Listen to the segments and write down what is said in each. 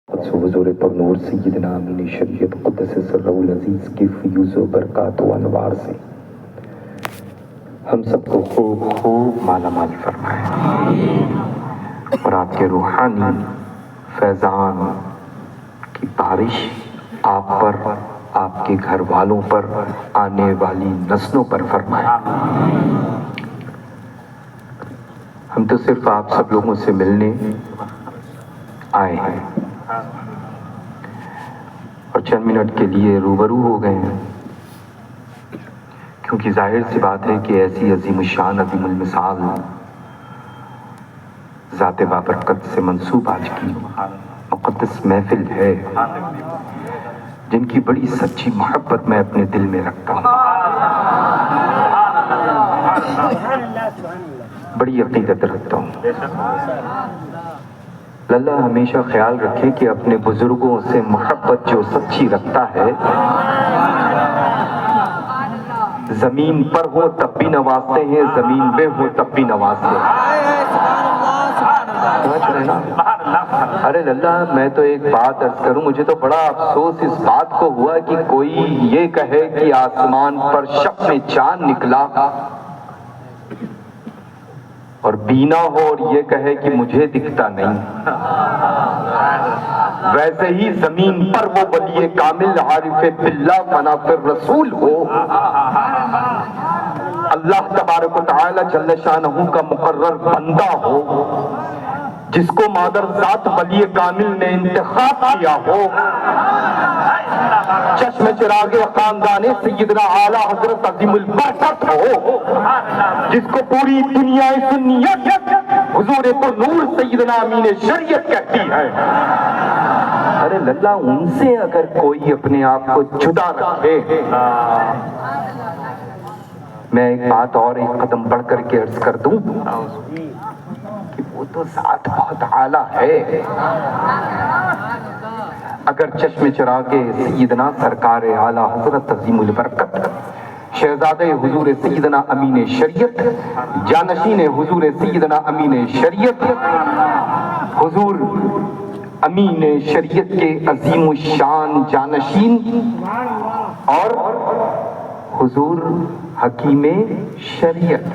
حضور پر نور سیدنا امین شریعت قدس سرہ العزیز کی فیوز و برکات و انوار سے ہم سب کو خوب خوب مالا مال فرمائے اور آپ کے روحانی فیضان کی بارش آپ پر، آپ کے گھر والوں پر، آنے والی نسلوں پر فرمائے۔ ہم تو صرف آپ سب لوگوں سے ملنے آئے ہیں اور چند منٹ کے لیے روبرو ہو گئے ہیں، کیونکہ ظاہر سی بات ہے کہ ایسی عظیم الشان عظیم المثال ذات بابرکت سے منسوب آج کی مقدس محفل ہے، جن کی بڑی سچی محبت میں اپنے دل میں رکھتا ہوں، بڑی عقیدت رکھتا ہوں۔ اللہ ہمیشہ خیال رکھے کہ اپنے بزرگوں سے محبت جو سچی رکھتا ہے، زمین پر ہو تب بھی نوازتے ہیں، زمین پہ ہو تب بھی نوازتے ہیں۔ ارے اللہ، میں تو ایک بات عرض کروں، مجھے تو بڑا افسوس اس بات کو ہوا کہ کوئی یہ کہے کہ آسمان پر شب میں چاند نکلا اور بینا ہو اور یہ کہے کہ مجھے دکھتا نہیں۔ ویسے ہی زمین پر وہ ولی کامل عارف باللہ منافر رسول ہو، اللہ تبارک و تعالی جل شانہ کا مقرر بندہ ہو، جس کو مادر ذات ولی کامل نے انتخاب کیا ہو، چشم چراغ خاندان سیدنا اعلیٰ حضرت عظیم البرکت ہو، جس کو پوری دنیا سنیت حضور پر نور سیدنا امین شریعت کہتی ہے۔ ارے للہ، ان سے اگر کوئی اپنے آپ کو جدا رکھے، میں ایک بات اور ایک قدم بڑھ کر کے عرض کر دوں کہ وہ تو ذات بہت اعلیٰ ہے۔ اگر چشم چراغ سیدنا سرکار اعلیٰ حضرت عظیم البرکت شہزادہ حضور سیدنا امین شریعت، جانشین حضور سیدنا امین شریعت، حضور امین شریعت کے عظیم الشان جانشین اور حضور حکیم شریعت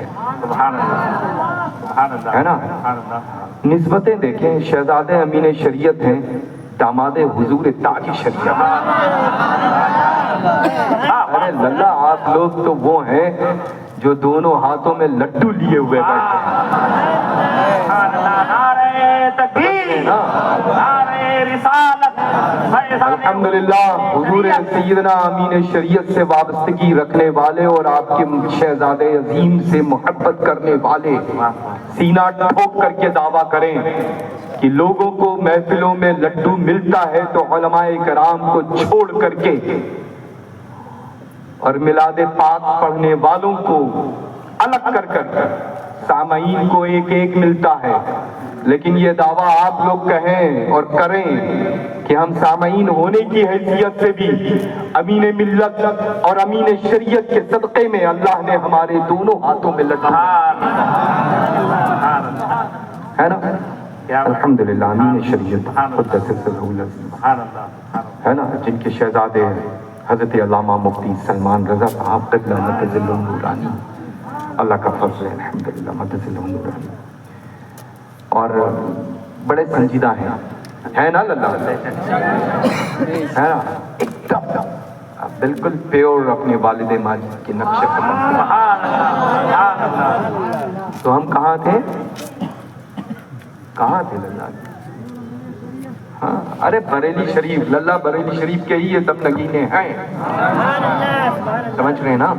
ہے نا، نسبتیں دیکھیں، شہزادہ امین شریعت ہیں، داماد حضور تاج شریعت۔ ارے للہ، آپ لوگ تو وہ ہیں جو دونوں ہاتھوں میں لڈو لیے ہوئے بیٹھے الحمدللہ۔ حضور سیدنا امین شریعت سے وابستگی رکھنے والے اور آپ کے شہزادہ عظیم سے محبت کرنے والے سینہ ٹھوک کر کے دعویٰ کریں کہ لوگوں کو محفلوں میں لڈو ملتا ہے تو علماء کرام کو چھوڑ کر کے اور میلاد پاک پڑھنے والوں کو الگ کر کر سامعین کو ایک ایک ملتا ہے، لیکن یہ دعویٰ آپ لوگ کہیں اور کریں کہ ہم سامعین ہونے کی حیثیت سے بھی امین ملت اور امین شریعت کے صدقے میں اللہ نے ہمارے دونوں ہاتھوں میں لڈو ہے نا، الحمدللہ۔ امین شریعت قدس سرہ العزیز ہے نا، جن کے شہزادے حضرت علامہ مفتی سلمان رضا صاحب قبلہ متظل نورانی، اللہ کا فضل ہے الحمدللہ، متظل نورانی، اور بڑے سنجیدہ ہیں نا للہ، ہے نا، ایک دم بالکل پیور اپنے والد ماجد کے نقش قدم۔ تو ہم کہاں تھے للہ؟ ہاں، ارے بریلی شریف، للہ بریلی شریف کے ہی یہ سب نگینے ہیں، سمجھ رہے ہیں نا؟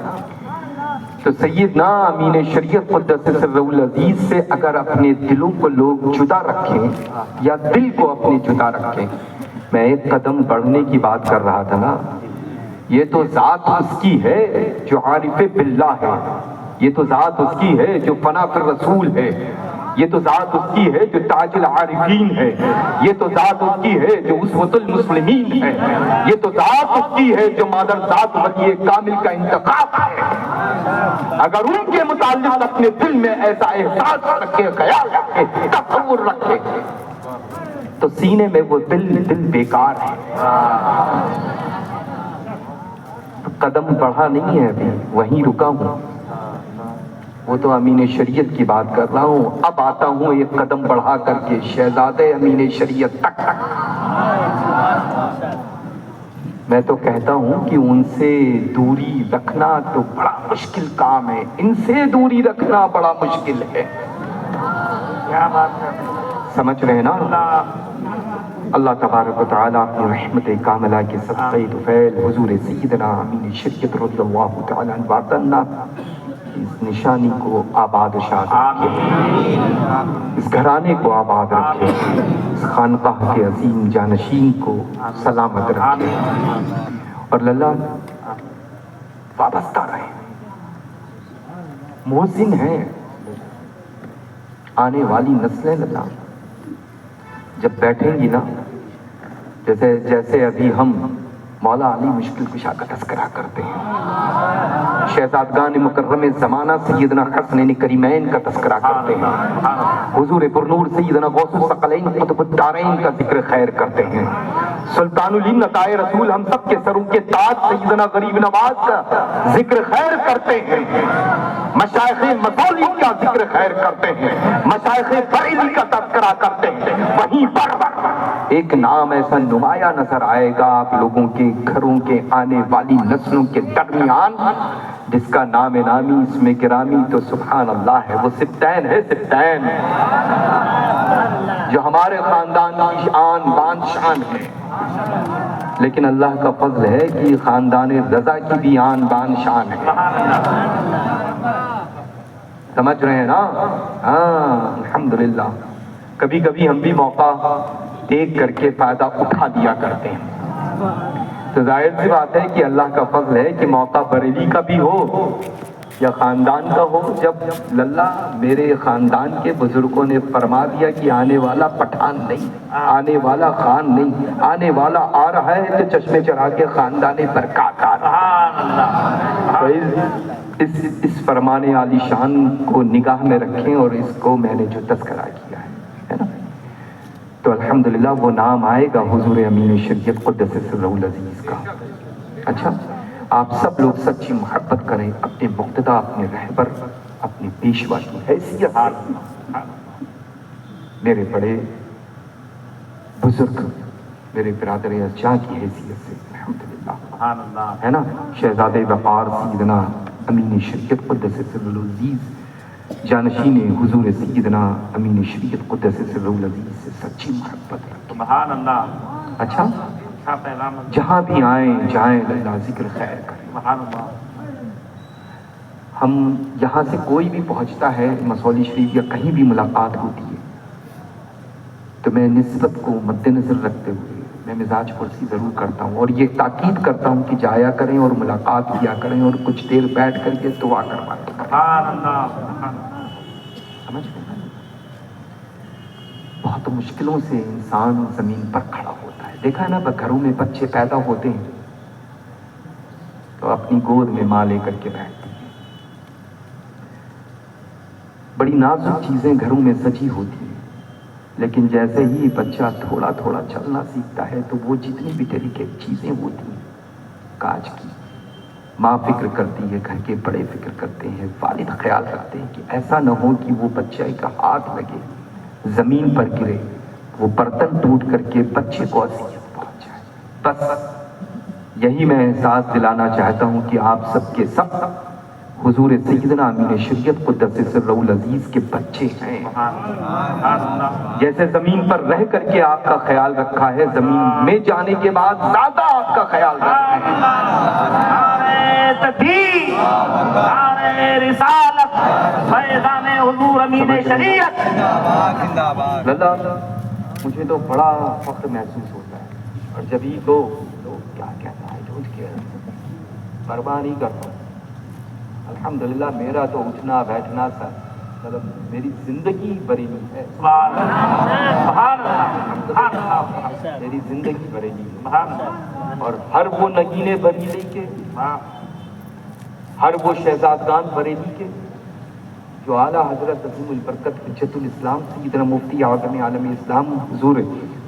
تو سیدنا امین شریعت قدس سرہ العزیز سے اگر اپنے دلوں کو لوگ جدا رکھیں یا دل کو اپنے جدا رکھیں، میں ایک قدم بڑھنے کی بات کر رہا تھا نا، یہ تو ذات اس کی ہے جو عارف باللہ ہے، یہ تو ذات اس کی ہے جو فنا فی الرسول ہے، یہ تو ذات اس کی ہے جو تاج العارفین ہے، یہ تو ذات اس کی ہے جو اسوۃ المسلمین ہے، یہ تو ذات اس کی ہے جو مادر ذات ولی کامل کا انتخاب ہے۔ اگر ان کے متعلق اپنے دل میں ایسا احساس رکھے، خیال رکھے، تصور رکھے تو سینے میں وہ دل بیکار ہے. قدم بڑھا نہیں ہے ابھی, وہیں رکا ہوں. وہ تو امین شریعت کی بات کر رہا ہوں. اب آتا ہوں ایک قدم بڑھا کر کے شہزادے امین شریعت تک. میں تو کہتا ہوں کہ ان سے دوری رکھنا تو بڑا مشکل کام ہے. ان سے دوری رکھنا بڑا مشکل ہے. کیا بات ہے, سمجھ رہے ہیں نا؟ اللہ تبارک و تعالیٰ اپنی رحمت کاملہ کے صدقہ طفیل حضور سیدنا امین شریعت رضی اللہ تعالیٰ عنہ اس نشانی کو آباد و شاد رکھے, اس گھرانے کو آباد رکھے, اس خانقاہ کے عظیم جانشین کو سلامت رکھے, اور للہ وابستہ رہے. محسن ہیں آنے والی نسلیں للہ جب بیٹھیں گی نا, جیسے ابھی ہم مولا علی مشکل کشا کا تذکرہ کرتے ہیں, شہزادگان مکرم زمانہ سیدنا حسنین کریمین کا تذکرہ کرتے ہیں, حضور پرنور سیدنا غوث الثقلین قطب الدارین کا ذکر خیر کرتے ہیں, سلطان الہند عطائے رسول ہم سب کے سروں کے تاج سیدنا غریب نواز کا ذکر خیر کرتے ہیں, مشائخ مصالح کا ذکر خیر کرتے ہیں, مشائخ بریلی کا تذکرہ کرتے ہیں. وہیں پر ایک نام ایسا نمایاں نظر آئے گا آپ لوگوں کے گھروں کے آنے والی نسلوں کے درمیان, جس کا نام نامی اسم گرامی تو سبحان اللہ ہے. وہ سبتین ہے, سبتین جو ہمارے خاندان کی آن بان شان ہے, لیکن اللہ کا فضل ہے کہ خاندان رضا کی بھی آن بان شان ہے. سمجھ رہے ہیں نا؟ ہاں الحمدللہ. کبھی کبھی ہم بھی موقع دیکھ کر کے فائدہ اٹھا دیا کرتے ہیں. تو ظاہر سی بات ہے کہ اللہ کا فضل ہے کہ موقع بریلی کا بھی ہو یا خاندان کا ہو. جب للہ میرے خاندان کے بزرگوں نے فرما دیا کہ آنے والا پٹھان نہیں, آنے والا خان نہیں, آنے والا آ رہا ہے تو چشمے چرا کے خاندان برکات آ رہا ہے. اس فرمان عالی شان کو نگاہ میں رکھیں, اور اس کو میں نے جو تذکرہ کیا ہے نا, تو الحمدللہ وہ نام آئے گا حضور امین شریعت قدس سرہ العزیز کا. اچھا, آپ سب لوگ سچی محبت کریں اپنے مقتدی, اپنے رہبر, اپنے پیشوا کی حیثیت سے. میرے بڑے بزرگ, میرے برادر ارجاں کی حیثیت سے الحمدللہ ہے نا, شہزادے وقار سیدنا امین شریعت قدس سرہ العزیز جانشین حضور سیدنا امین شریعت قدس سرہ العزیز سے سچی محبت رکھیں. سبحان اللہ. اچھا, جہاں بھی آئیں جائیں اللہ ذکر خیر کریں. سبحان اللہ. ہم یہاں سے کوئی بھی پہنچتا ہے مصولی شریف یا کہیں بھی ملاقات ہوتی ہے تو میں نسبت کو مد نظر رکھتے ہوئے میں مزاج پرسی ضرور کرتا ہوں, اور یہ تاکید کرتا ہوں کہ جایا کریں اور ملاقات کیا کریں اور کچھ دیر بیٹھ کر کے دعا کروایا کریں. سبحان اللہ. سمجھ گئے؟ بہت مشکلوں سے انسان زمین پر کھڑا ہوتا ہے. دیکھا ہے نا, گھروں میں بچے پیدا ہوتے ہیں تو اپنی گود میں ماں لے کر کے بیٹھتے ہیں. بڑی نازک چیزیں گھروں میں سجی ہوتی ہیں, لیکن جیسے ہی بچہ تھوڑا تھوڑا چلنا سیکھتا ہے تو وہ جتنی بھی ڈیلیکیٹ چیزیں ہوتی ہیں کاج کی, ماں فکر کرتی ہے, گھر کے بڑے فکر کرتے ہیں, والد خیال رکھتے ہیں کہ ایسا نہ ہو کہ وہ بچے کا ہاتھ لگے, زمین پر گرے, وہ برتن ٹوٹ کر کے بچے کو اذیت پہنچ جائے. بس یہی میں احساس دلانا چاہتا ہوں کہ آپ سب کے سب حضور سیدنا امین شریعت قدس سرہ العزیز کے بچے ہیں. جیسے زمین پر رہ کر کے آپ کا خیال رکھا ہے, زمین میں جانے کے بعد زیادہ آپ کا خیال رکھا ہے. تدبیر رسالت فیضان حضور امین شریعت. للہ مجھے تو بڑا فخر محسوس ہوتا ہے, اور جب ہی تو لوگ کیا کہتا ہے جھوٹ کے پرواہ نہیں کرتا ہوں. الحمدللہ میرا تو اٹھنا بیٹھنا سا مطلب میری زندگی بریلی ہے. میری زندگی بریلی ہے, اور ہر وہ نگینے بریلی کے, ہر وہ شہزادگان بریلی کے جو اعلیٰ حضرت عظیم البرکت حجت الاسلام سیدنا مفتی اعظم عالم اسلام حضور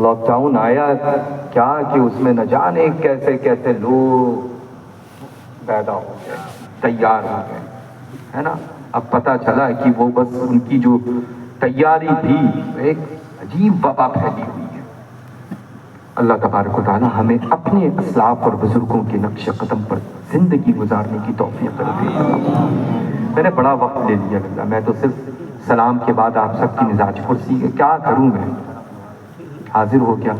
لاک ڈاؤن آیا کیا کہ اس میں نہ جانے کیسے کیسے لوگ پیدا ہو گئے، تیار ہو گئے، ہے نا. اب پتہ چلا کہ وہ بس ان کی جو تیاری تھی ایک عجیب وبا پھیلی ہوئی ہے. اللہ تبارک و تعالی ہمیں اپنے اسلاف اور بزرگوں کے نقش قدم پر زندگی گزارنے کی توفیق عطا. میں نے بڑا وقت لے لیا اللہ، میں تو صرف سلام کے بعد آپ سب کی مزاج پرسی ہے، کیا کروں میں حاضر ہو گیا.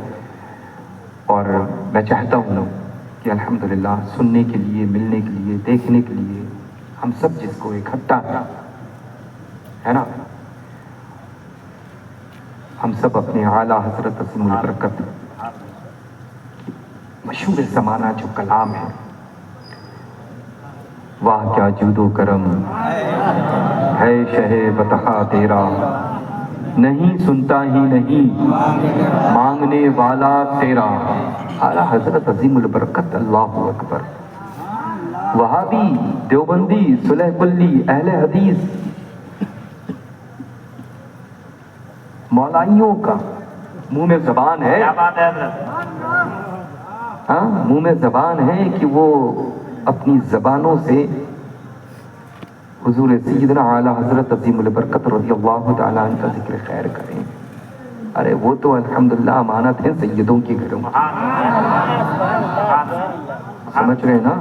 اور میں چاہتا ہوں کہ الحمدللہ سننے کے لیے، ملنے کے لیے، دیکھنے کے لیے ہم سب جس کو اکٹھا ہے نا، ہم سب اپنے اعلیٰ حضرت عظیم البرکت مشہور زمانہ جو کلام ہے، واہ کیا جود و کرم ہے شہ بطحا تیرا، نہیں سنتا ہی نہیں مانگنے والا تیرا. اعلیٰ حضرت عظیم البرکت، اللہ اکبر. وہابی، دیوبندی، صلح کلی، اہل حدیث، مولائیوں کا منہ میں زبان ہے، کیا بات ہے حضرت. ہاں منہ میں زبان ہے کہ وہ اپنی زبانوں سے حضور سیدنا اعلیٰ حضرت عظیم البرکت رضی اللہ تعالیٰ عنہ کا ذکر خیر کریں. ارے وہ تو الحمدللہ امانت ہے سیدوں کے گھروں کی، سمجھ رہے ہیں نا.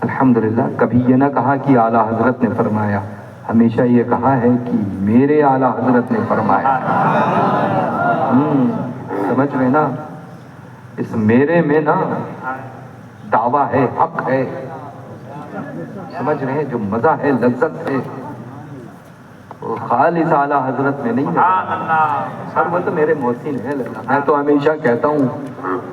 الحمدللہ کبھی یہ نہ کہا کہ اعلیٰ حضرت نے فرمایا، ہمیشہ یہ کہا ہے کہ میرے اعلیٰ حضرت نے فرمایا. سمجھ رہے نا، اس میرے میں نا دعویٰ ہے، حق ہے، سمجھ رہے ہیں، جو مزہ ہے، لذت ہے، وہ خالص اعلیٰ حضرت میں نہیں ہے. اور وہ تو میرے محسن ہے. میں تو ہمیشہ کہتا ہوں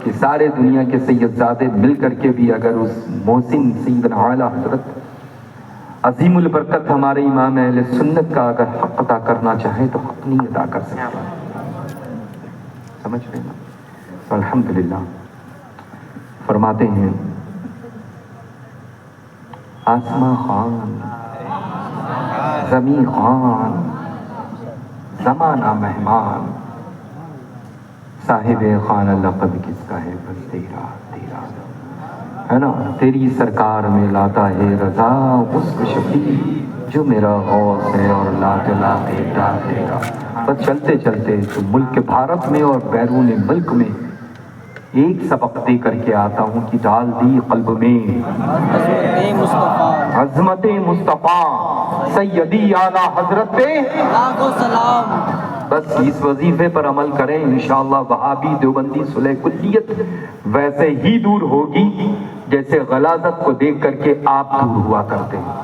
کہ سارے دنیا کے سیدزادے مل کر کے بھی اگر اس محسن سیدنا اعلیٰ حضرت عظیم البرکت ہمارے امام اہل سنت کا اگر حق ادا کرنا چاہے تو حق نہیں ادا کر سکتے. سمجھ رہے ہیں نا. تو الحمدللہ فرماتے ہیں آسماں خان، زمین خان، زمانہ مہمان، صاحب خانہ لقب کس کا ہے بس تیرا تیرا، ہے نا. تیری سرکار میں لاتا ہے رضا اس کو شفیع جو میرا غوث ہے اور لا جلا تیرا تیرا. بس چلتے چلتے تو ملک بھارت میں اور بیرون ملک میں ایک سبق دے کر کے آتا ہوں کہ ڈال دی قلب میں عظمت مصطفیٰ سیدی اعلیٰ حضرت پہ لاکھوں سلام. بس اس وظیفے پر عمل کریں، انشاءاللہ وہابی، دیوبندی، صلح کلیت ویسے ہی دور ہوگی جیسے غلاظت کو دیکھ کر کے آپ دور ہوا کرتے ہیں.